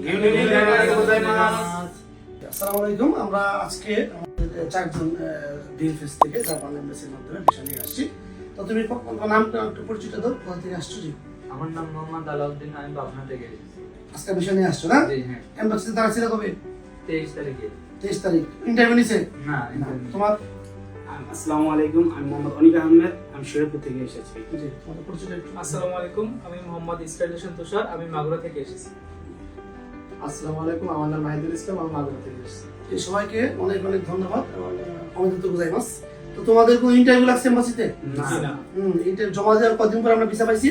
আসসালামু আলাইকুম। আমরা আজকে আমাদের চারজন ডিএফএস থেকে জাপান এমবাসির মাধ্যমে ভিসা নিয়ে আসছি। তো তুমি নামটা একটু পরিচিত দাও, কোথা থেকে আসছো? জি, আমার নাম মোহাম্মদ আলাউদ্দিন, আমি পাবনা থেকে এসেছি। আজকে ভিসা নিয়ে আসছো না? জি হ্যাঁ। এমবাসিতে তারা ছিল কবে? 23 তারিখে। 23 তারিখ। ইন্টারভিউ নিছে? না, তোমার? আসসালামু আলাইকুম, আমি মোহাম্মদ অনিক আহমেদ, আমি শরীয়তপুর থেকে এসেছি। জি, তোমাদের পরিচিত একটু। আসসালামু আলাইকুম, আমি মোহাম্মদ ইসরাইল হোসেন তুষার, আমি মাগুরা থেকে এসেছি। আসসালামু আলাইকুম, আমার নাম মাহিদুল ইসলাম, আমি মাগুরা থেকে এসেছি। এই সবাইকে অনেক অনেক ধন্যবাদ এবং অভিনন্দন গোজাইমাস। তো তোমাদের কোনো ইন্টারভিউ লাগছে এমবাসিতে? না, ইন্টারভিউ জমা দেওয়ার কতদিন পর আমরা ভিসা পাইছি?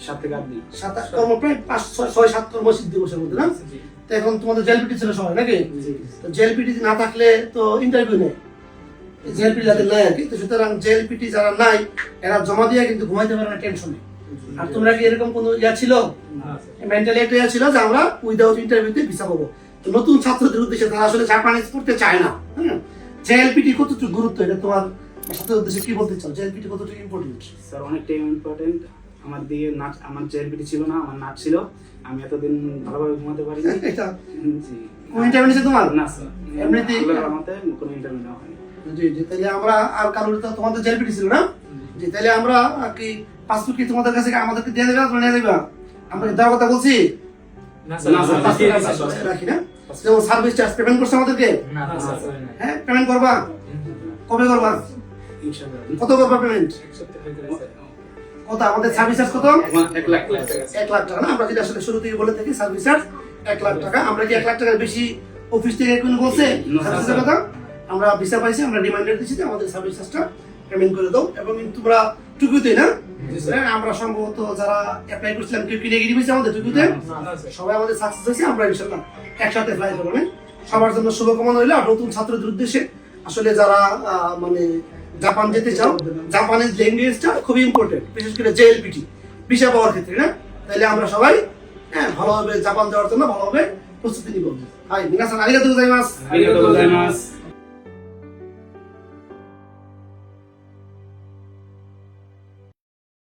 7 থেকে 8 দিন। 7-8 কর্ম, প্রায় 5-6-7 কর্মশীল দিবসের মধ্যে না? তো এখন তোমাদের জেলপিটি ছিল সবাই নাকি? তো জেলপিটি না থাকলে তো ইন্টারভিউ নেই, জেলপিটি যাদের নাই আর কি। তো সুতরাং জেলপিটি যারা নাই এরা জমা দিয়ে কিন্তু ঘুমাইতে পারে না টেনশনে। আর তোমরা কি এরকম কোনো ইয়া ছিল, মেন্টালি একটা ইয়া ছিল যে আমরা উইদাউট ইন্টারভিউতে ভিসা পাবো? তো নতুন ছাত্রদের উদ্দেশ্যে তারা আসলে জাপানিজ পড়তে চায় না, হ্যাঁ, জেএলপিটি কতটুকু গুরুত্ব, এটা তোমার ছাত্রদের উদ্দেশ্যে কি বলতে চাও? জেএলপিটি কতটুকু ইম্পর্টেন্ট? স্যার অনেকটাই ইম্পর্টেন্ট। আমার দিকে নাচ, আমার জেলপিটি ছিল না, আমার নাচ ছিল। আমি এতদিন ভালোভাবে ঘুমাতে পারিনি। এটা জি। কোন ইন্টারভিউ নিছে তোমার? না স্যার, এমনিতেই আল্লাহর রহমতে কোনো ইন্টারভিউ নেওয়া হয়নি। জি জি। তাহলে আমরা আর কারোর তো তোমাদের জেলপিটি ছিল না? জি, তাহলে আমরা কি পাসপোর্ট কি তোমাদের কাছে আমাদেরকে দিয়ে দেবে, তোমরা নিয়ে দেবা? আমরা কি দেওয়ার কথা বলছি? না না, স্যার, পাসপোর্ট রাখি না। যেমন সার্ভিস চার্জ পেমেন্ট করছে আমাদেরকে, না, হ্যাঁ পেমেন্ট করবা? কবে করবা? ইনশাআল্লাহ। কত করবা পেমেন্ট? এক সপ্তাহ হয়ে গেছে। কত আমাদের সার্ভিস চার্জ কত? 1 লাখ। 1 লাখ টাকা না? আমরা যেটা আসলে শুরু থেকে বলে থাকি সার্ভিস চার্জ 1 লাখ টাকা। আমরা কি 1 লাখ টাকার বেশি অফিস থেকে কোনো বলছে সার্ভিসের কথা? আমরা ভিসা পাইছি, আমরা রিমাইন্ডার দিচ্ছি যে আমাদের সার্ভিস চার্জটা পেমেন্ট করে দাও। এবং তোমরা টুকুতে না, আমরা সম্ভবত যারা অ্যাপ্লাই করছিলাম কেউ কিনে গিয়ে দিয়েছে আমাদের টুকুতে, সবাই আমাদের সাকসেস হয়েছে। আমরা ইনশাআল্লাহ একসাথে ফ্লাই করব। সবার জন্য শুভকামনা রইল। আর নতুন ছাত্রদের উদ্দেশ্যে আসলে যারা মানে জাপান যেতে চাও, জাপানের ল্যাঙ্গুয়েজটা খুবই ইম্পর্টেন্ট, বিশেষ করে জেএলপিটি ভিসা পাওয়ার ক্ষেত্রে না? তাহলে আমরা সবাই ভালোভাবে জাপান যাওয়ার জন্য ভালোভাবে প্রস্তুতি নিব। হাই মিনাসান আরিগাতো গোজাইমাস। আরিগাতো গোজাইমাস।